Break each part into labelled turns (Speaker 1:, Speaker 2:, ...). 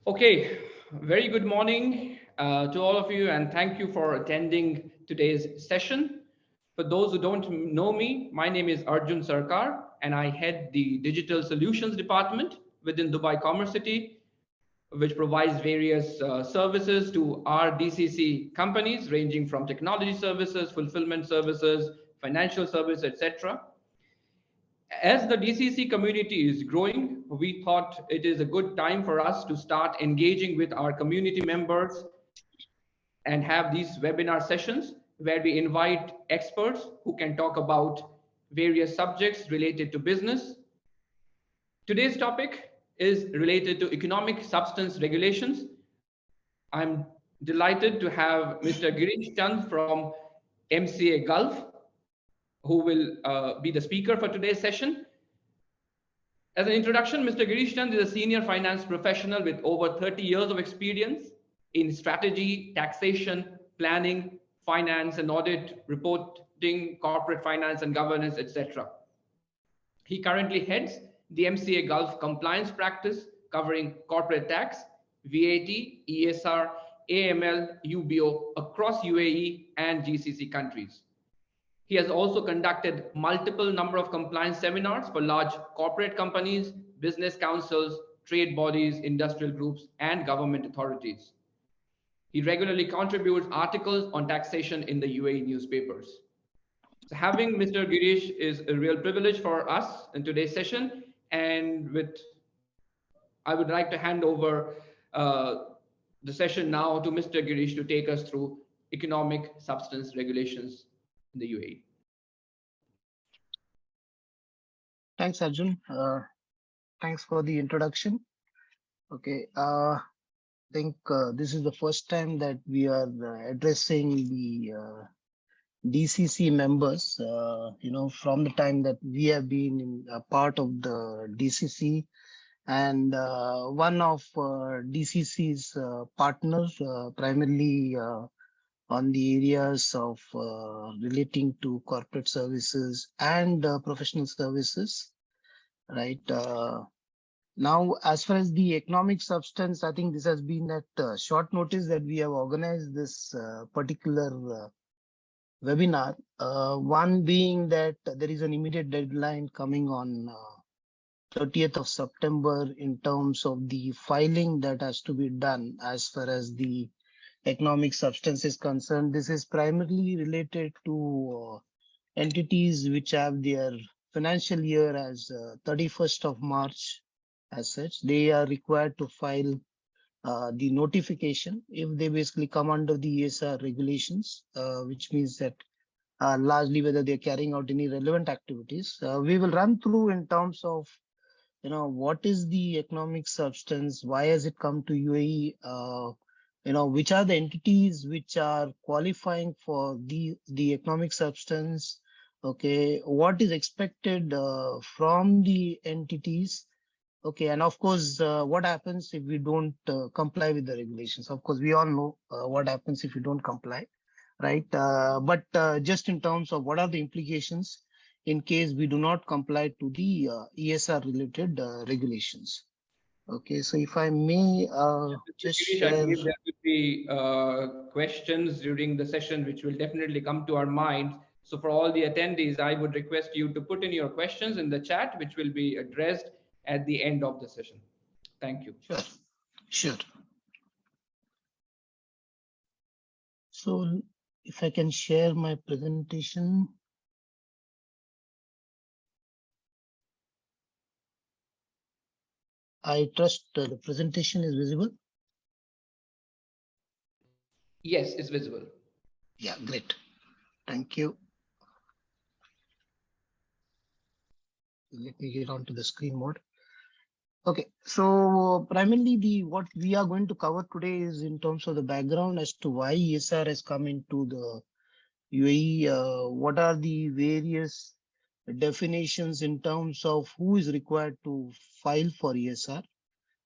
Speaker 1: Okay, very good morning to all of you, and thank you for attending today's session. For those who don't know me, my name is Arjun Sarkar, and I head the Digital Solutions Department within Dubai CommerCity, which provides various services to our DCC companies, ranging from technology services, fulfillment services, financial services, etc. As the DCC community is growing, we thought it is a good time for us to start engaging with our community members and have these webinar sessions where we invite experts who can talk about various subjects related to business. Today's topic is related to economic substance regulations. I'm delighted to have Mr. Girish Chand from MCA Gulf, who will be the speaker for today's session. As an introduction, Mr. Girish Chand is a senior finance professional with over 30 years of experience in strategy, taxation, planning, finance and audit, reporting, corporate finance and governance, etc. He currently heads the MCA Gulf compliance practice covering corporate tax, VAT, ESR, AML, UBO across UAE and GCC countries. He has also conducted multiple number of compliance seminars for large corporate companies, business councils, trade bodies, industrial groups, and government authorities. He regularly contributes articles on taxation in the UAE newspapers. So having Mr. Girish is a real privilege for us in today's session. And I would like to hand over the session now to Mr. Girish to take us through economic substance regulations in the UAE.
Speaker 2: Thanks, Arjun. Thanks for the introduction. Okay, I think this is the first time that we are addressing the DCC members. From the time that we have been a part of the DCC, and one of DCC's partners, primarily on the areas of relating to corporate services and professional services, right? Now, as far as the economic substance, I think this has been at short notice that we have organized this particular webinar. One being that there is an immediate deadline coming on 30th of September in terms of the filing that has to be done as far as the economic substance is concerned. This is primarily related to entities which have their financial year as 31st of March. As such, they are required to file the notification if they basically come under the ESR regulations, which means that largely whether they're carrying out any relevant activities. We will run through in terms of what is the economic substance, why has it come to UAE, which are the entities which are qualifying for the economic substance. Okay, what is expected from the entities. Okay, and of course, what happens if we don't comply with the regulations? Of course, we all know what happens if we don't comply, right? But just in terms of what are the implications in case we do not comply to the ESR related regulations. Okay, so if I may just share.
Speaker 1: I believe there will be questions during the session which will definitely come to our minds. So for all the attendees, I would request you to put in your questions in the chat, which will be addressed at the end of the session. Thank you.
Speaker 2: Sure. So if I can share my presentation. I trust the presentation is visible.
Speaker 1: Yes, it's visible.
Speaker 2: Yeah, great. Thank you. Let me get onto the screen mode. Okay, so primarily what we are going to cover today is in terms of the background as to why ESR has come into the UAE. What are the various definitions in terms of who is required to file for ESR?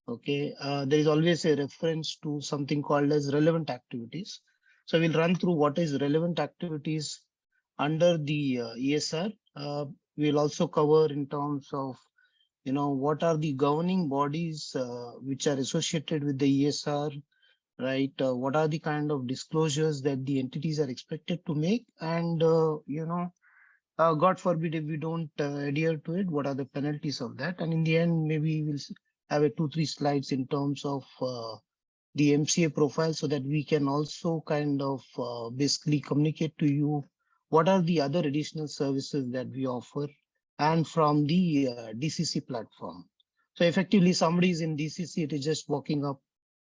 Speaker 2: Okay, there is always a reference to something called as relevant activities. So we'll run through what is relevant activities under the ESR. We'll also cover in terms of what are the governing bodies which are associated with the ESR, right? What are the kind of disclosures that the entities are expected to make? And, God forbid if we don't adhere to it, what are the penalties of that? And in the end, maybe we'll have a 2-3 slides in terms of the MCA profile so that we can also kind of basically communicate to you what are the other additional services that we offer and from the DCC platform. So effectively somebody is in DCC, it is just walking up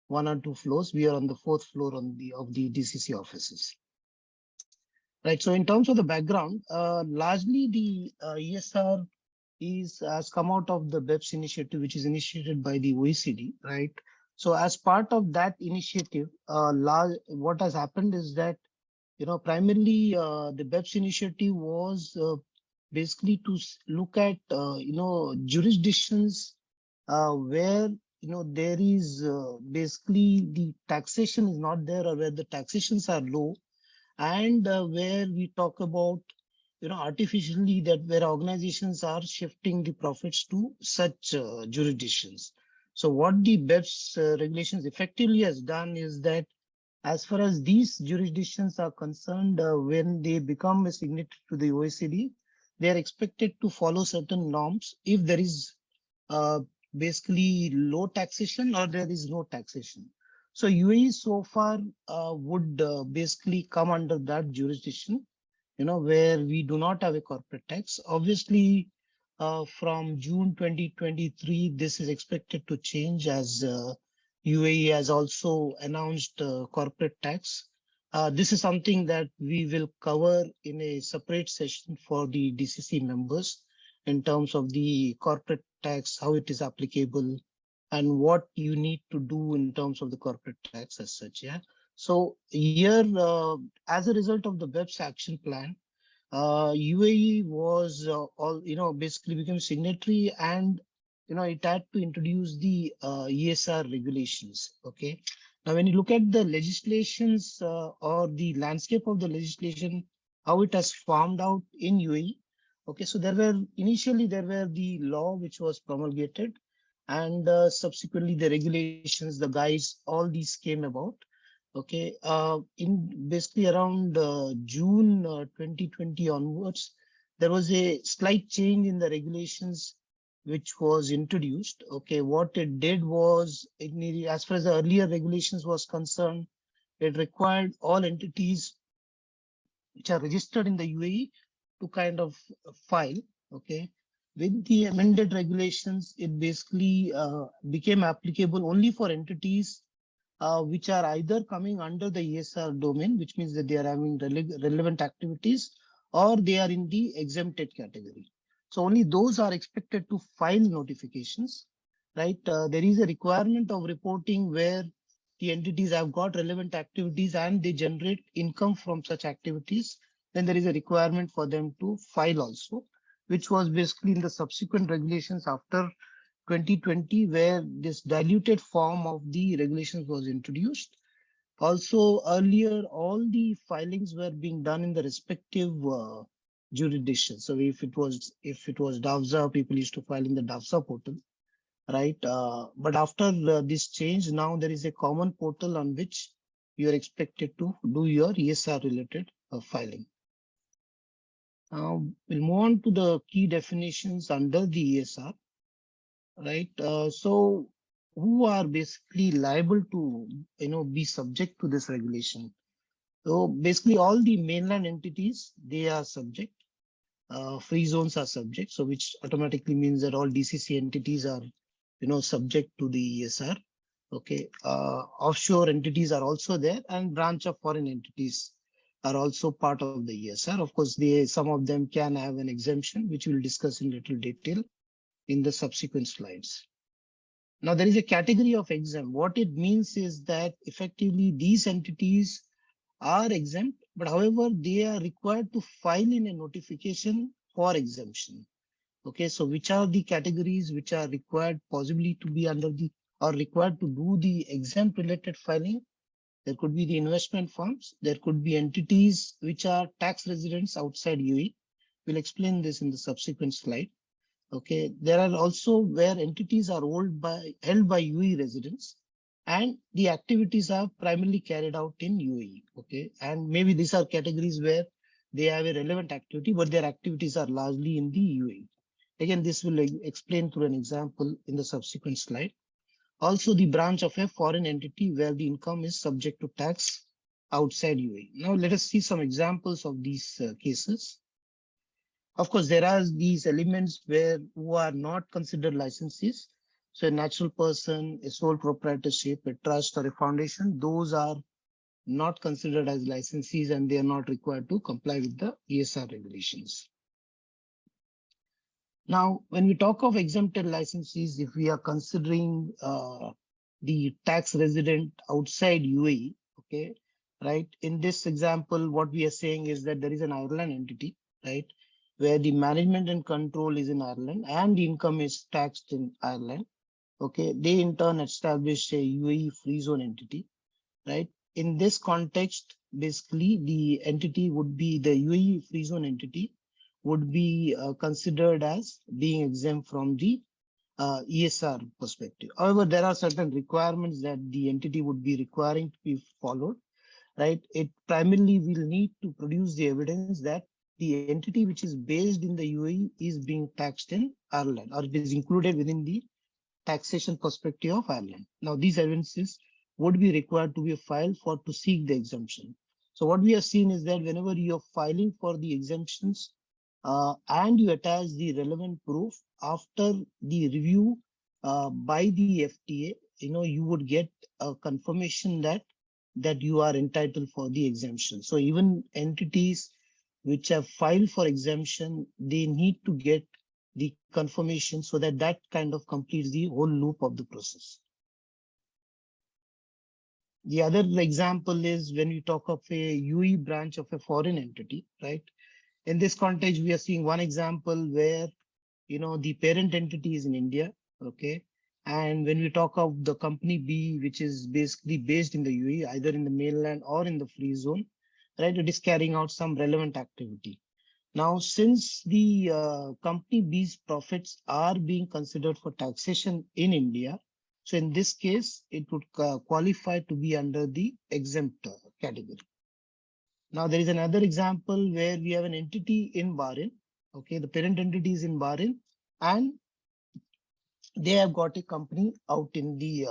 Speaker 2: 1 or 2 floors. We are on the 4th floor of the DCC offices. Right. So in terms of the background, largely the ESR has come out of the BEPS initiative, which is initiated by the OECD, right? So as part of that initiative, what has happened is that, primarily the BEPS initiative was basically to look at, jurisdictions where, there is basically the taxation is not there or where the taxations are low, and where we talk about artificially that where organizations are shifting the profits to such jurisdictions. So what the BEPS regulations effectively has done is that as far as these jurisdictions are concerned, when they become a signatory to the OECD, they are expected to follow certain norms if there is basically low taxation or there is no taxation. So UAE so far would basically come under that jurisdiction, where we do not have a corporate tax. Obviously, from June 2023, this is expected to change as UAE has also announced corporate tax. This is something that we will cover in a separate session for the DCC members in terms of the corporate tax, how it is applicable, and what you need to do in terms of the corporate tax as such. Yeah. So here, as a result of the BEPS action plan, UAE was basically became signatory, and it had to introduce the ESR regulations. Okay. Now, when you look at the legislations or the landscape of the legislation, how it has formed out in UAE. Okay, so initially there were the law which was promulgated, and subsequently the regulations, the guides, all these came about. Okay, in basically around June 2020 onwards, there was a slight change in the regulations which was introduced. Okay, what it did was, as far as the earlier regulations was concerned, it required all entities which are registered in the UAE to kind of file. Okay, with the amended regulations, it basically became applicable only for entities which are either coming under the ESR domain, which means that they are having relevant activities, or they are in the exempted category. So only those are expected to file notifications, right? There is a requirement of reporting where the entities have got relevant activities and they generate income from such activities. Then there is a requirement for them to file also, which was basically in the subsequent regulations after 2020, where this diluted form of the regulations was introduced. Also, earlier, all the filings were being done in the respective jurisdictions. So if it was DAFZA, people used to file in the DAFZA portal, right? But after this change, now there is a common portal on which you are expected to do your ESR related filing. Now we'll move on to the key definitions under the ESR. Right. So who are basically liable to, be subject to this regulation? So basically all the mainland entities, they are subject. Free zones are subject. So which automatically means that all DCC entities are, subject to the ESR. Okay. Offshore entities are also there, and branch of foreign entities are also part of the ESR. Of course, some of them can have an exemption, which we'll discuss in little detail in the subsequent slides. Now, there is a category of exempt. What it means is that effectively these entities are exempt, but however, they are required to file in a notification for exemption. Okay, so which are the categories which are required possibly to be under the or required to do the exempt related filing? There could be the investment firms. There could be entities which are tax residents outside UAE. We'll explain this in the subsequent slide. Okay, there are also where entities are held by UAE residents, and the activities are primarily carried out in UAE. Okay, and maybe these are categories where they have a relevant activity, but their activities are largely in the UAE. Again, this will explain through an example in the subsequent slide. Also, the branch of a foreign entity where the income is subject to tax outside UAE. Now, let us see some examples of these cases. Of course, there are these elements who are not considered licensees. So a natural person, a sole proprietorship, a trust or a foundation, those are not considered as licensees and they are not required to comply with the ESR regulations. Now, when we talk of exempted licensees, if we are considering the tax resident outside UAE, okay, right? In this example, what we are saying is that there is an Ireland entity, right, where the management and control is in Ireland and the income is taxed in Ireland. Okay, they in turn establish a UAE free zone entity, right? In this context, basically the entity would be the UAE free zone entity would be considered as being exempt from the ESR perspective. However, there are certain requirements that the entity would be requiring to be followed, right? It primarily will need to produce the evidence that the entity which is based in the UAE is being taxed in Ireland, or it is included within the taxation perspective of Ireland. Now, these evidences would be required to be filed for to seek the exemption. So what we have seen is that whenever you are filing for the exemptions and you attach the relevant proof after the review by the FTA, you would get a confirmation that you are entitled for the exemption. So even entities which have filed for exemption, they need to get the confirmation so that that kind of completes the whole loop of the process. The other example is when we talk of a UAE branch of a foreign entity, right? In this context, we are seeing one example where, the parent entity is in India, okay? And when we talk of the company B, which is basically based in the UAE, either in the mainland or in the free zone, right? It is carrying out some relevant activity. Now, since the company B's profits are being considered for taxation in India, so in this case, it would qualify to be under the exempt category. Now, there is another example where we have an entity in Bahrain. Okay, the parent entity is in Bahrain, and they have got a company out in the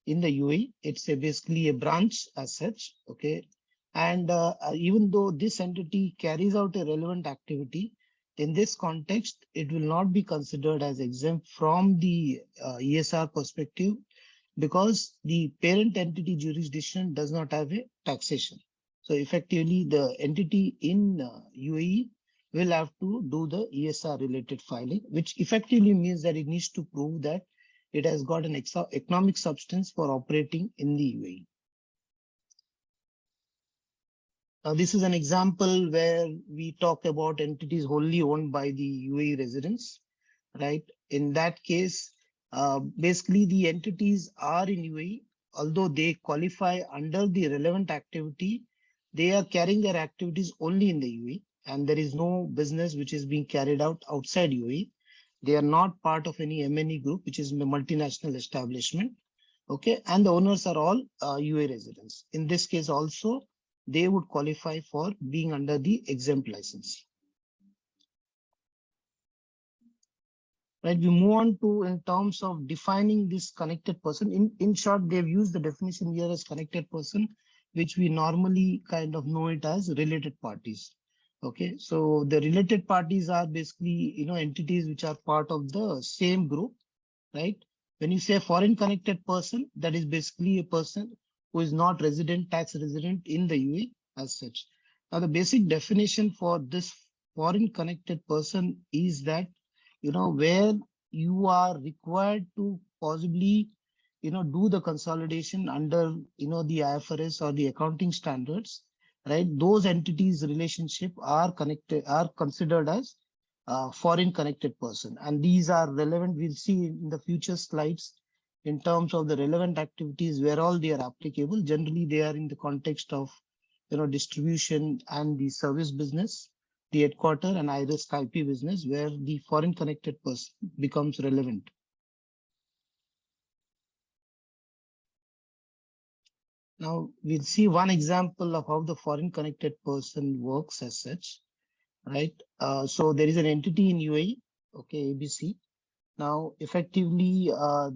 Speaker 2: UAE. It's basically a branch as such. Okay, and even though this entity carries out a relevant activity, in this context, it will not be considered as exempt from the ESR perspective because the parent entity jurisdiction does not have a taxation. So effectively, the entity in UAE will have to do the ESR related filing, which effectively means that it needs to prove that it has got an economic substance for operating in the UAE. Now, this is an example where we talk about entities wholly owned by the UAE residents, right? In that case, basically the entities are in UAE, although they qualify under the relevant activity, they are carrying their activities only in the UAE, and there is no business which is being carried out outside UAE. They are not part of any M&E group, which is a multinational establishment. Okay, and the owners are all UAE residents. In this case also, they would qualify for being under the exempt license. Right, we move on to in terms of defining this connected person. In short, they've used the definition here as connected person, which we normally kind of know it as related parties. Okay, so the related parties are basically, entities which are part of the same group, right? When you say foreign connected person, that is basically a person who is not tax resident in the UAE as such. Now, the basic definition for this foreign connected person is that, where you are required to possibly, do the consolidation under, the IFRS or the accounting standards, right? Those entities relationship are considered as foreign connected person. And these are relevant. We'll see in the future slides in terms of the relevant activities where all they are applicable. Generally, they are in the context of, distribution and the service business. the headquarter and high-risk IP business where the foreign connected person becomes relevant. Now we'll see one example of how the foreign connected person works as such, right? So there is an entity in UAE, okay, ABC. Now effectively,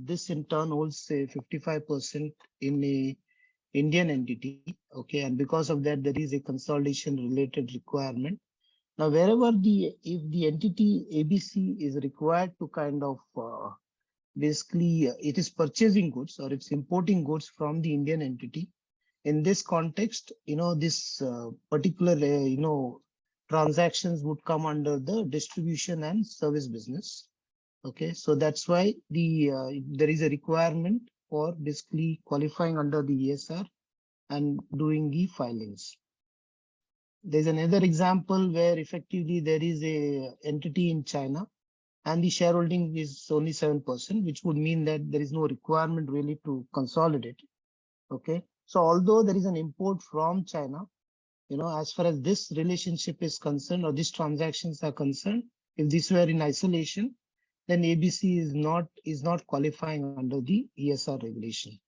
Speaker 2: this in turn holds say 55% in a Indian entity, okay, and because of that, there is a consolidation related requirement. Now, wherever if the entity ABC is required to kind of basically it is purchasing goods or it's importing goods from the Indian entity. In this context, this particular, transactions would come under the distribution and service business. Okay, so that's why there is a requirement for basically qualifying under the ESR and doing the filings. There's another example where effectively there is a entity in China and the shareholding is only 7%, which would mean that there is no requirement really to consolidate. Okay, so although there is an import from China, as far as this relationship is concerned or these transactions are concerned, if this were in isolation, then ABC is not qualifying under the ESR regulation.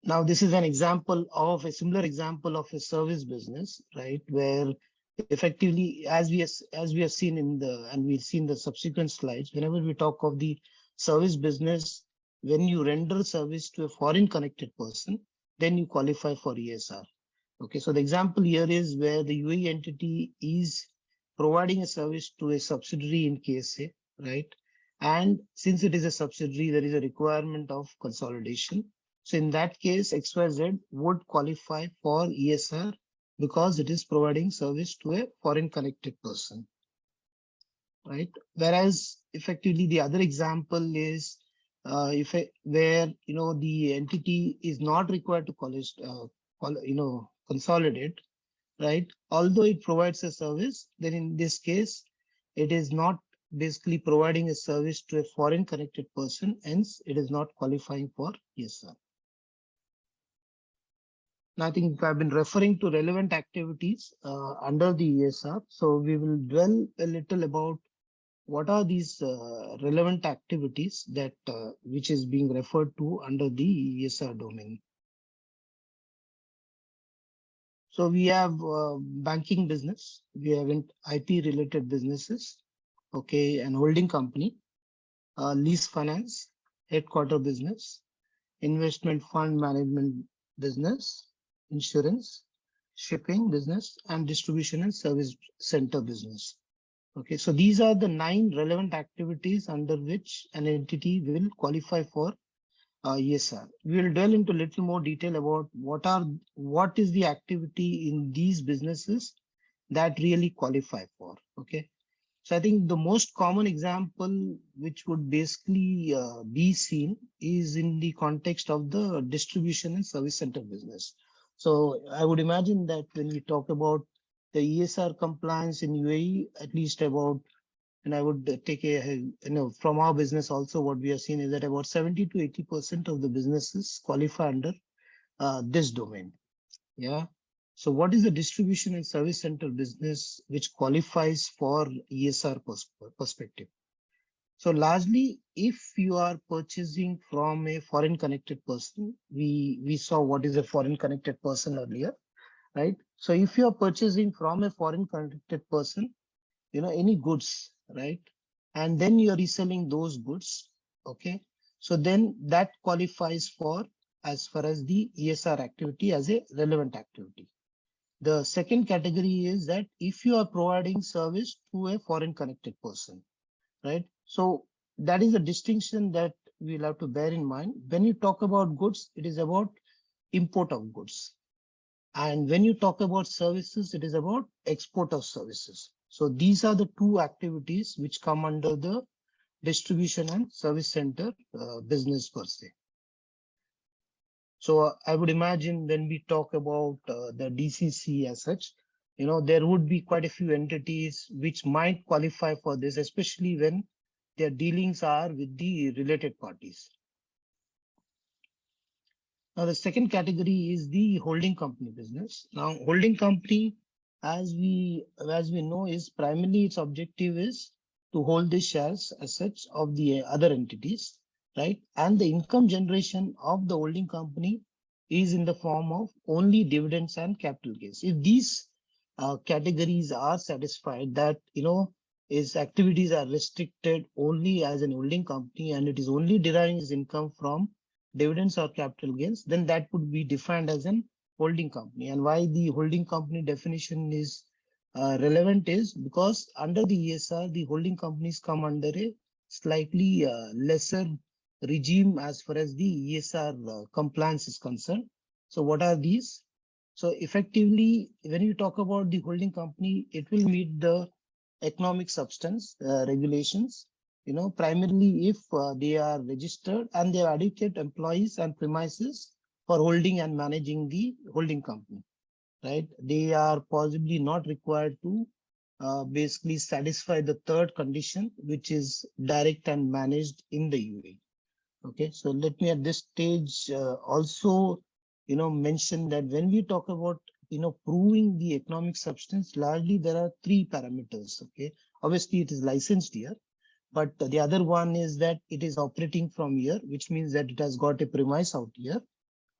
Speaker 2: Now, this is an example of a similar example of a service business, right? Where effectively, as we have seen and we've seen the subsequent slides, whenever we talk of the service business, when you render service to a foreign connected person, then you qualify for ESR. Okay, so the example here is where the UAE entity is providing a service to a subsidiary in KSA, right? And since it is a subsidiary, there is a requirement of consolidation. So in that case, XYZ would qualify for ESR because it is providing service to a foreign connected person, right? Whereas effectively the other example is where the entity is not required to consolidate, right? Although it provides a service, then in this case, it is not basically providing a service to a foreign connected person, hence it is not qualifying for ESR. Now, I think I've been referring to relevant activities under the ESR. So we will dwell a little about what are these relevant activities that which is being referred to under the ESR domain. So we have banking business, we have IP related businesses, okay, and holding company, lease finance, headquarter business, investment fund management business, insurance, shipping business, and distribution and service center business. Okay, so these are the 9 relevant activities under which an entity will qualify for ESR. We will delve into a little more detail about what is the activity in these businesses that really qualify for. Okay, so I think the most common example which would basically be seen is in the context of the distribution and service center business. So I would imagine that when we talk about the ESR compliance in UAE, at least about, and I would take from our business also, what we have seen is that about 70 to 80% of the businesses qualify under this domain. Yeah. So what is the distribution and service center business which qualifies for ESR perspective? So largely, if you are purchasing from a foreign connected person, we saw what is a foreign connected person earlier, right? So if you are purchasing from a foreign connected person, any goods, right? And then you're reselling those goods, okay? So then that qualifies for as far as the ESR activity as a relevant activity. The second category is that if you are providing service to a foreign connected person, right? So that is a distinction that we'll have to bear in mind. When you talk about goods, it is about import of goods. And when you talk about services, it is about export of services. So these are the 2 activities which come under the distribution and service center business per se. So I would imagine when we talk about the DCC as such, there would be quite a few entities which might qualify for this, especially when their dealings are with the related parties. Now, the second category is the holding company business. Now, holding company, as we know, is primarily its objective is to hold the shares as such of the other entities, right? And the income generation of the holding company is in the form of only dividends and capital gains. If these categories are satisfied, that its activities are restricted only as an holding company and it is only deriving its income from dividends or capital gains, then that would be defined as an holding company. And why the holding company definition is relevant is because under the ESR, the holding companies come under a slightly lesser regime as far as the ESR compliance is concerned. So what are these? So effectively, when you talk about the holding company, it will meet the economic substance regulations, primarily if they are registered and they have adequate employees and premises for holding and managing the holding company, right? They are possibly not required to basically satisfy the third condition, which is direct and managed in the UAE. Okay, so let me at this stage also, mention that when we talk about, proving the economic substance, largely there are three parameters. Okay, obviously it is licensed here, but the other one is that it is operating from here, which means that it has got a premise out here.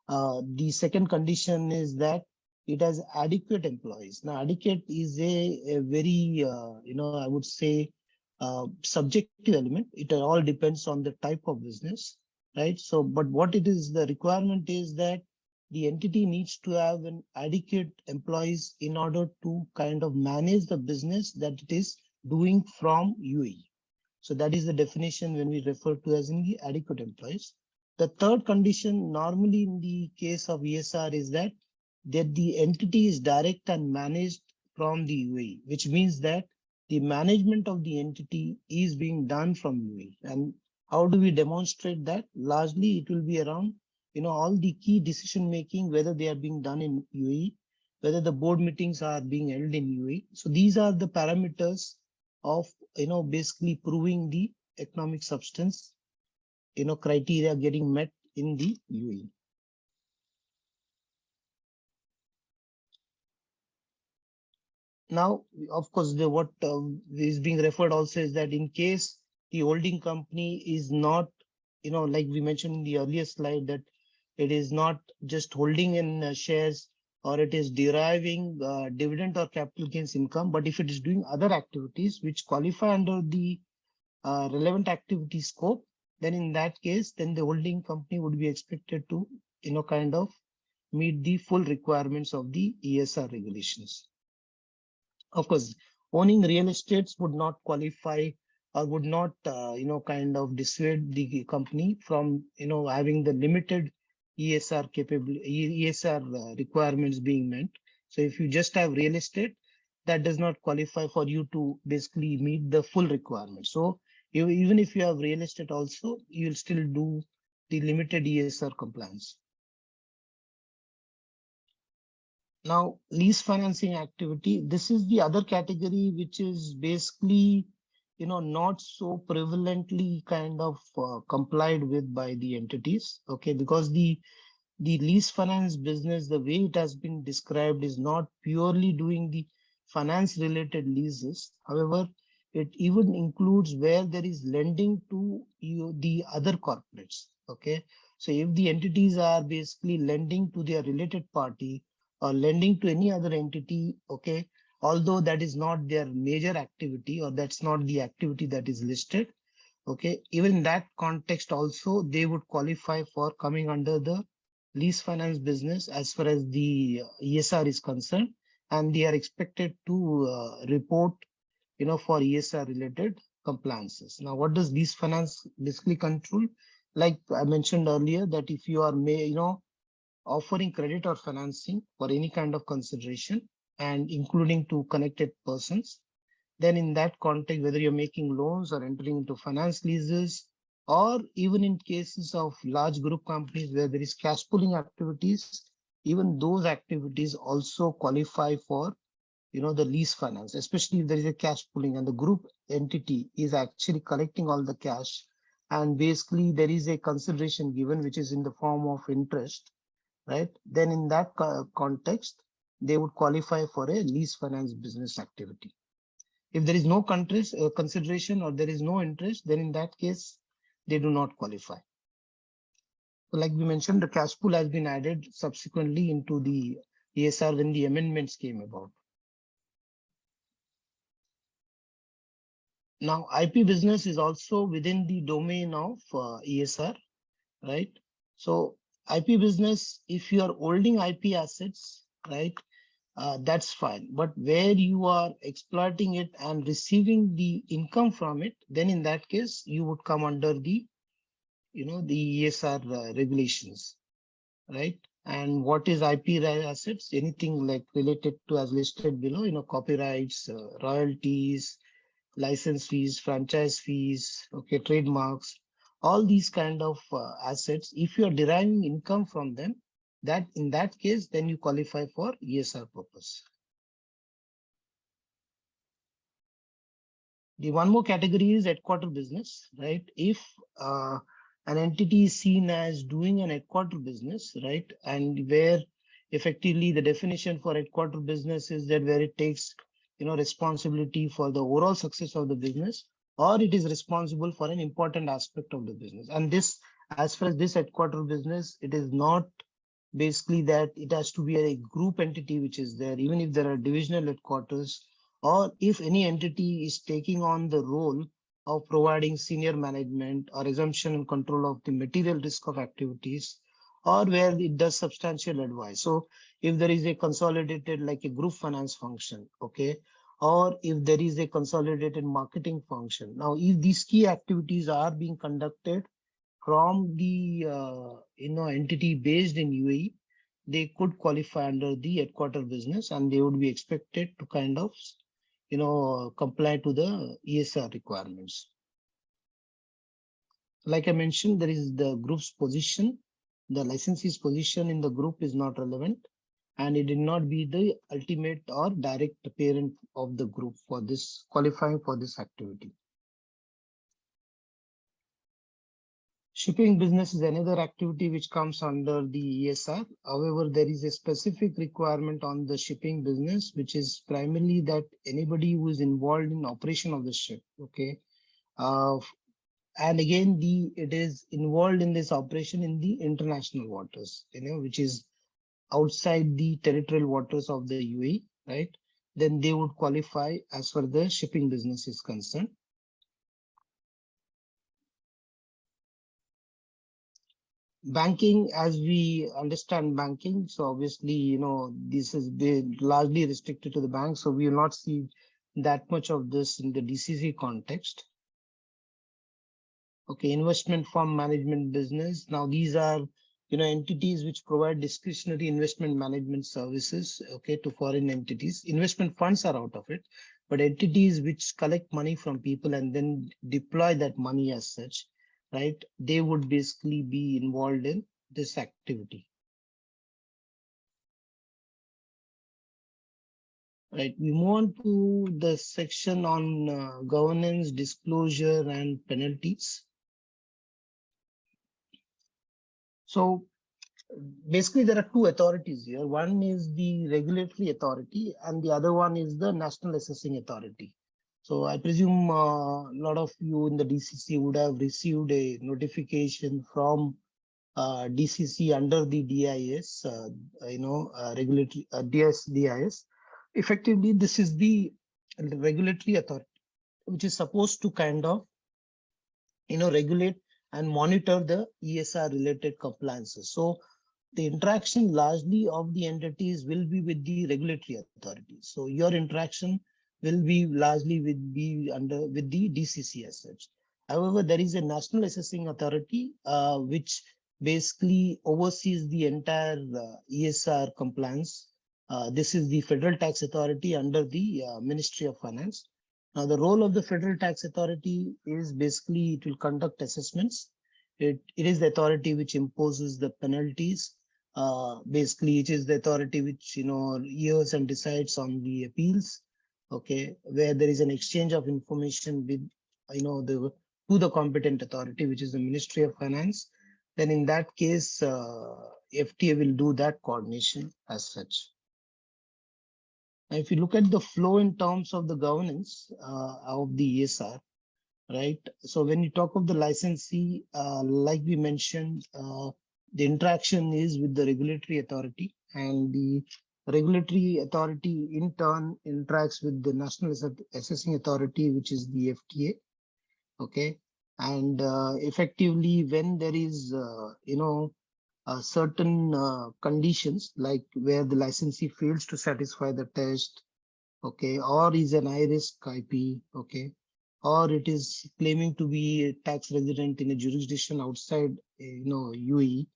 Speaker 2: The second condition is that it has adequate employees. Now, adequate is a very, I would say, subjective element. It all depends on the type of business, right? So, but what it is, the requirement is that the entity needs to have an adequate employees in order to kind of manage the business that it is doing from UAE. So that is the definition when we refer to as in the adequate employees. The third condition normally in the case of ESR is that the entity is direct and managed from the UAE, which means that the management of the entity is being done from UAE. And how do we demonstrate that? Largely, it will be around, all the key decision making, whether they are being done in UAE, whether the board meetings are being held in UAE. So these are the parameters of, basically proving the economic substance, criteria getting met in the UAE. Now, of course, what is being referred also is that in case the holding company is not, like we mentioned in the earlier slide, that it is not just holding in shares or it is deriving dividend or capital gains income, but if it is doing other activities which qualify under the relevant activity scope, then in that case, then the holding company would be expected to, kind of meet the full requirements of the ESR regulations. Of course, owning real estates would not qualify or would not, kind of dissuade the company from, having the limited ESR requirements being met. So if you just have real estate, that does not qualify for you to basically meet the full requirement. So even if you have real estate also, you'll still do the limited ESR compliance. Now, lease financing activity, this is the other category, which is basically, not so prevalently kind of complied with by the entities. Okay, because the lease finance business, the way it has been described, is not purely doing the finance related leases. However, it even includes where there is lending to the other corporates. Okay, so if the entities are basically lending to their related party or lending to any other entity, okay, although that is not their major activity or that's not the activity that is listed, okay, even in that context also, they would qualify for coming under the lease finance business as far as the ESR is concerned, and they are expected to report, for ESR related compliances. Now, what does lease finance basically control? Like I mentioned earlier, that if you are, offering credit or financing for any kind of consideration and including to connected persons, then in that context, whether you're making loans or entering into finance leases, or even in cases of large group companies where there is cash pooling activities, even those activities also qualify for, the lease finance, especially if there is a cash pooling and the group entity is actually collecting all the cash. And basically there is a consideration given, which is in the form of interest. right? Then in that context, they would qualify for a lease finance business activity. If there is no consideration or there is no interest, then in that case, they do not qualify. So like we mentioned, the cash pool has been added subsequently into the ESR when the amendments came about. Now, IP business is also within the domain of ESR, right? So IP business, if you are holding IP assets, right, that's fine. But where you are exploiting it and receiving the income from it, then in that case, you would come under the, the ESR regulations, right? And what is IP assets? Anything like related to, as listed below, copyrights, royalties, license fees, franchise fees, okay, trademarks, all these kind of assets. If you are deriving income from them, that in that case, then you qualify for ESR purpose. The one more category is headquarter business, right? If an entity is seen as doing an headquarter business, right, and where effectively the definition for headquarter business is that where it takes responsibility for the overall success of the business, or it is responsible for an important aspect of the business. And this, as far as this headquarter business, it is not basically that it has to be a group entity which is there, even if there are divisional headquarters, or if any entity is taking on the role of providing senior management or assumption and control of the material risk of activities, or where it does substantial advice. So if there is a consolidated, like a group finance function, okay, or if there is a consolidated marketing function. Now, if these key activities are being conducted from the entity based in UAE, they could qualify under the headquarter business, and they would be expected to kind of comply to the ESR requirements. Like I mentioned, there is the group's position. The licensee's position in the group is not relevant, and it did not be the ultimate or direct parent of the group for this qualifying for this activity. Shipping business is another activity which comes under the ESR. However, there is a specific requirement on the shipping business, which is primarily that anybody who is involved in operation of the ship, okay, and again, it is involved in this operation in the international waters, which is outside the territorial waters of the UAE, right? Then they would qualify as far as the shipping business is concerned. Banking, as we understand banking, so obviously, this has been largely restricted to the bank, so we will not see that much of this in the DCC context. Okay, investment firm management business. Now, these are, entities which provide discretionary investment management services, okay, to foreign entities. Investment funds are out of it, but entities which collect money from people and then deploy that money as such, right, they would basically be involved in this activity. Right, we move on to the section on governance, disclosure, and penalties. So basically, there are two authorities here. One is the regulatory authority, and the other one is the national assessing authority. So I presume a lot of you in the DCC would have received a notification from DCC under the DIS, regulatory DIS. Effectively, this is the regulatory authority which is supposed to kind of, regulate and monitor the ESR related compliances. So the interaction largely of the entities will be with the regulatory authorities. So your interaction will be largely with the DCC as such. However, there is a national assessing authority which basically oversees the entire ESR compliance. This is the Federal Tax Authority under the Ministry of Finance. Now, the role of the Federal Tax Authority is basically it will conduct assessments. It is the authority which imposes the penalties. Basically, it is the authority which hears and decides on the appeals. Okay, where there is an exchange of information with to the competent authority, which is the Ministry of Finance. Then in that case, FTA will do that coordination as such. Now, if you look at the flow in terms of the governance of the ESR, right? So when you talk of the licensee, like we mentioned, the interaction is with the regulatory authority, and the regulatory authority in turn interacts with the national assessing authority, which is the FTA. Okay, and effectively, when there is certain conditions, like where the licensee fails to satisfy the test, okay, or is an high risk IP, okay, or it is claiming to be a tax resident in a jurisdiction outside UAE,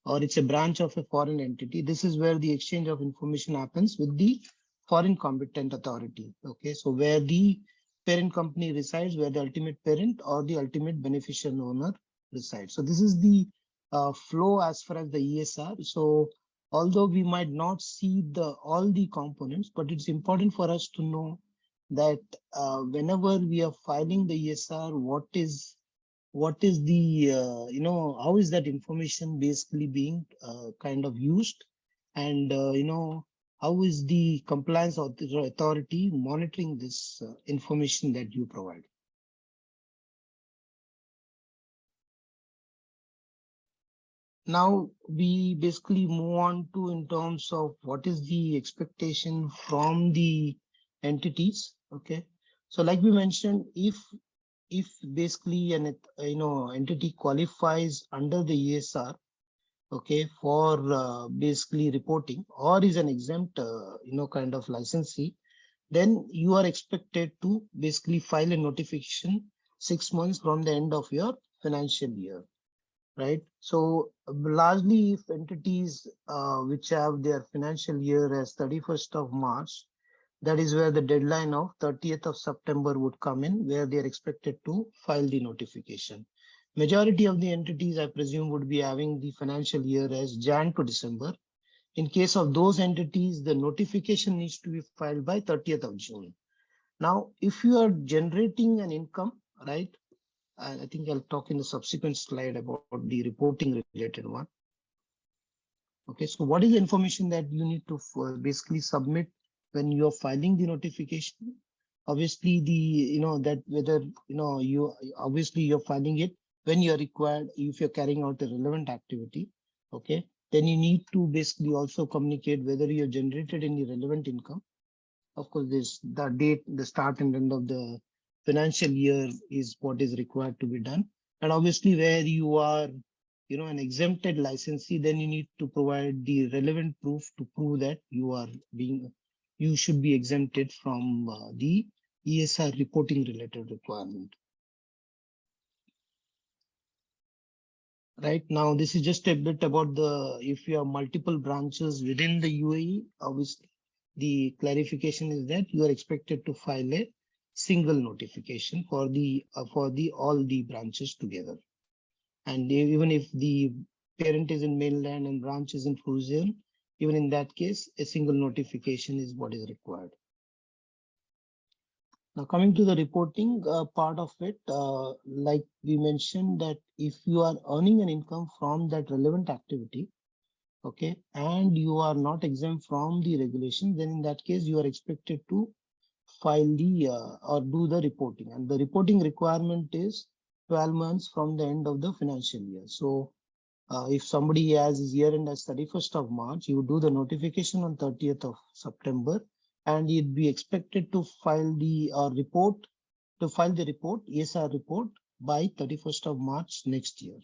Speaker 2: or it's a branch of a foreign entity. This is where the exchange of information happens with the foreign competent authority. Okay, so where the parent company resides, where the ultimate parent or the ultimate beneficial owner resides. So this is the flow as far as the ESR. So although we might not see all the components, but it's important for us to know that whenever we are filing the ESR, what is the how is that information basically being kind of used, and how is the compliance authority monitoring this information that you provide. Now we basically move on to in terms of what is the expectation from the entities. Okay, so like we mentioned, if basically an entity qualifies under the ESR, okay, for basically reporting, or is an exempt kind of licensee, then you are expected to basically file a notification 6 months from the end of your financial year, right? So largely, if entities which have their financial year as 31st of March, that is where the deadline of 30th of September would come in, where they are expected to file the notification. Majority of the entities, I presume, would be having the financial year as Jan to December. In case of those entities, the notification needs to be filed by 30th of June. Now, if you are generating an income, right, I think I'll talk in the subsequent slide about the reporting related one. Okay, so what is the information that you need to basically submit when you're filing the notification? Obviously, that whether you obviously you're filing it when you're required, if you're carrying out a relevant activity. Okay, then you need to basically also communicate whether you have generated any relevant income. Of course, this the date, the start and end of the financial year is what is required to be done. And obviously, where you are an exempted licensee, then you need to provide the relevant proof to prove that you should be exempted from the ESR reporting related requirement. Right now, this is just a bit about if you have multiple branches within the UAE, obviously the clarification is that you are expected to file a single notification for all the branches together. And even if the parent is in mainland and branch is in Fusion, even in that case, a single notification is what is required. Now, coming to the reporting part of it, like we mentioned that if you are earning an income from that relevant activity, okay, and you are not exempt from the regulation, then in that case, you are expected to file or do the reporting. And the reporting requirement is 12 months from the end of the financial year. So if somebody has his year end as 31st of March, you do the notification on 30th of September, and you'd be expected to file the report, ESR report, by 31st of March next year.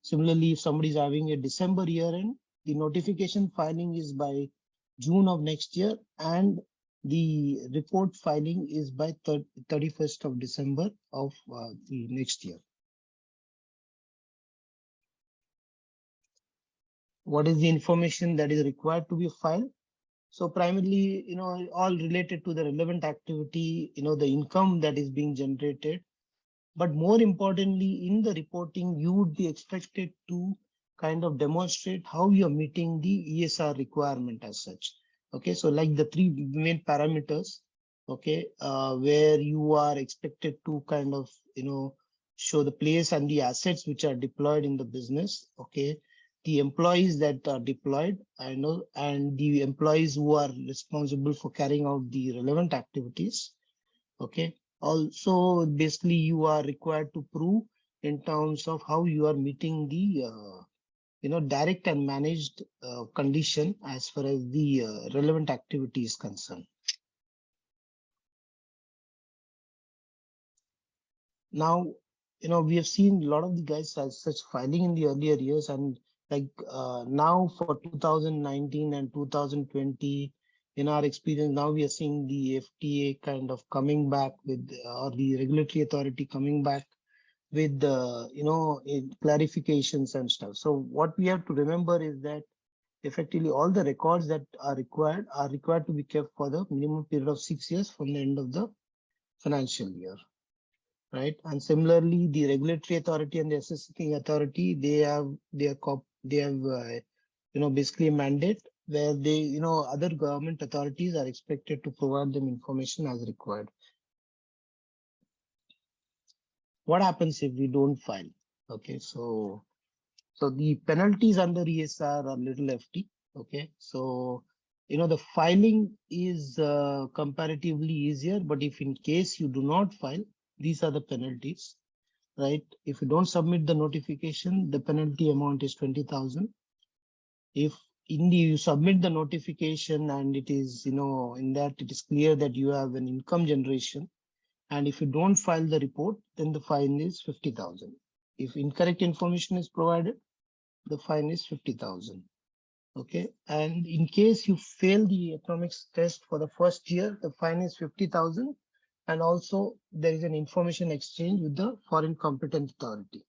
Speaker 2: Similarly, if somebody is having a December year end, the notification filing is by June of next year, and the report filing is by 31st of December of the next year. What is the information that is required to be filed? So primarily, all related to the relevant activity, the income that is being generated. But more importantly, in the reporting, you would be expected to kind of demonstrate how you're meeting the ESR requirement as such. Okay, so like the three main parameters, okay, where you are expected to kind of, show the place and the assets which are deployed in the business, okay, the employees that are deployed, and the employees who are responsible for carrying out the relevant activities. Okay. Also, basically, you are required to prove in terms of how you are meeting the direct and managed condition as far as the relevant activity is concerned. Now, we have seen a lot of the guys as such filing in the earlier years, and like now for 2019 and 2020, in our experience, now we are seeing the FTA kind of coming back with, or the regulatory authority coming back with clarifications and stuff. So what we have to remember is that effectively all the records that are required to be kept for the minimum period of 6 years from the end of the financial year. Right. And similarly, the regulatory authority and the assessing authority, they have basically a mandate where they, other government authorities are expected to provide them information as required. What happens if we don't file? Okay, so the penalties under ESR are little hefty. Okay, so the filing is comparatively easier, but if in case you do not file, these are the penalties, right? If you don't submit the notification, the penalty amount is 20,000. If you submit the notification and it is, in that it is clear that you have an income generation, and if you don't file the report, then the fine is 50,000. If incorrect information is provided, the fine is 50,000. Okay, and in case you fail the economics test for the first year, the fine is 50,000. And also there is an information exchange with the foreign competent authority.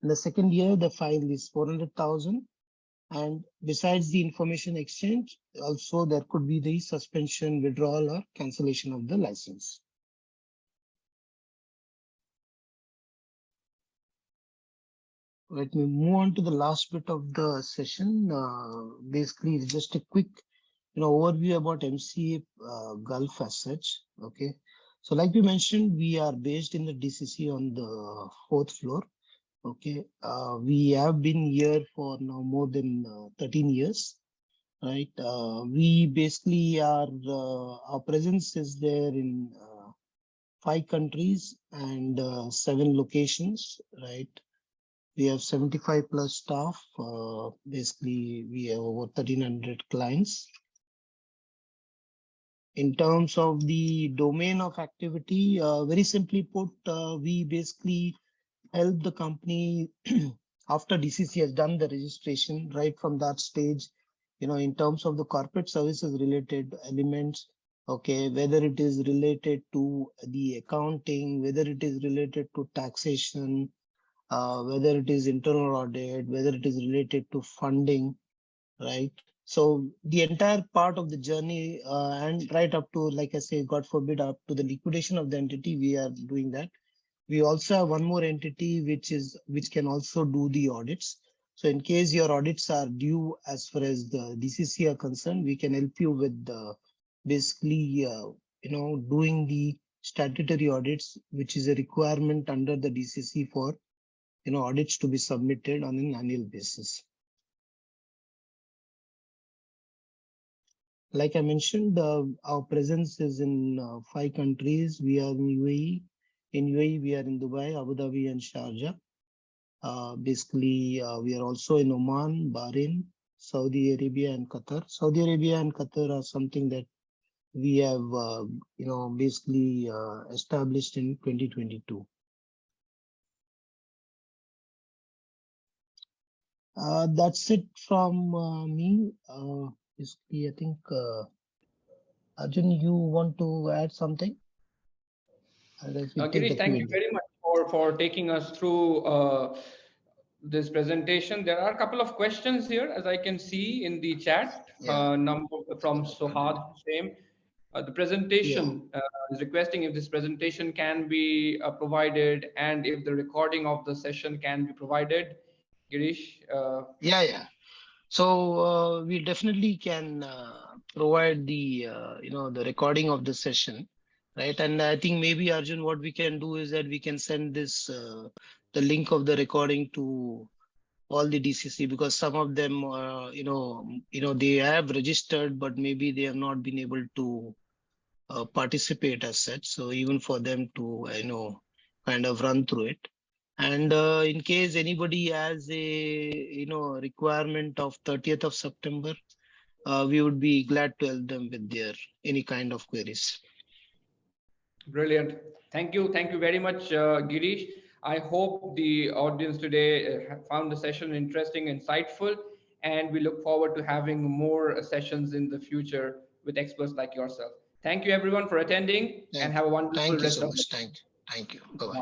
Speaker 2: In the second year, the fine is 400,000. And besides the information exchange, also there could be the suspension, withdrawal, or cancellation of the license. Let me move on to the last bit of the session. Basically, just a quick overview about MCA Gulf as such. Okay, so like we mentioned, we are based in the DCC on the 4th floor. Okay, we have been here for now more than 13 years, right? We basically are, our presence is there in 5 countries and 7 locations, right? We have 75 plus staff. Basically, we have over 1,300 clients. In terms of the domain of activity, very simply put, we basically help the company after DCC has done the registration, right from that stage, in terms of the corporate services related elements, okay, whether it is related to the accounting, whether it is related to taxation, whether it is internal audit, whether it is related to funding, right? So the entire part of the journey and right up to, like I say, God forbid, up to the liquidation of the entity, we are doing that. We also have one more entity which can also do the audits. So in case your audits are due as far as the DCC are concerned, we can help you with basically doing the statutory audits, which is a requirement under the DCC for audits to be submitted on an annual basis. Like I mentioned, our presence is in 5 countries. We are in UAE. In UAE, we are in Dubai, Abu Dhabi, and Sharjah. Basically, we are also in Oman, Bahrain, Saudi Arabia, and Qatar. Saudi Arabia and Qatar are something that we have, basically established in 2022. That's it from me. Basically, I think, Arjun, you want to add something?
Speaker 1: Girish, thank you very much for taking us through this presentation. There are a couple of questions here, as I can see in the chat. Number from Sohad Hussain. The presentation is requesting if this presentation can be provided and if the recording of the session can be provided. Girish?
Speaker 2: So we definitely can provide the the recording of the session, right? And I think maybe, Arjun, what we can do is that we can send this the link of the recording to all the DCC, because some of them, they have registered, but maybe they have not been able to participate as such. So even for them to, kind of run through it. And in case anybody has a, requirement of 30th of September, we would be glad to help them with their any kind of queries.
Speaker 1: Brilliant. Thank you. Thank you very much, Girish. I hope the audience today found the session interesting, insightful, and we look forward to having more sessions in the future with experts like yourself. Thank you, everyone, for attending, and have a wonderful
Speaker 2: Thank you
Speaker 1: rest
Speaker 2: so
Speaker 1: of the
Speaker 2: much.
Speaker 1: day.
Speaker 2: Thank you. Bye-bye.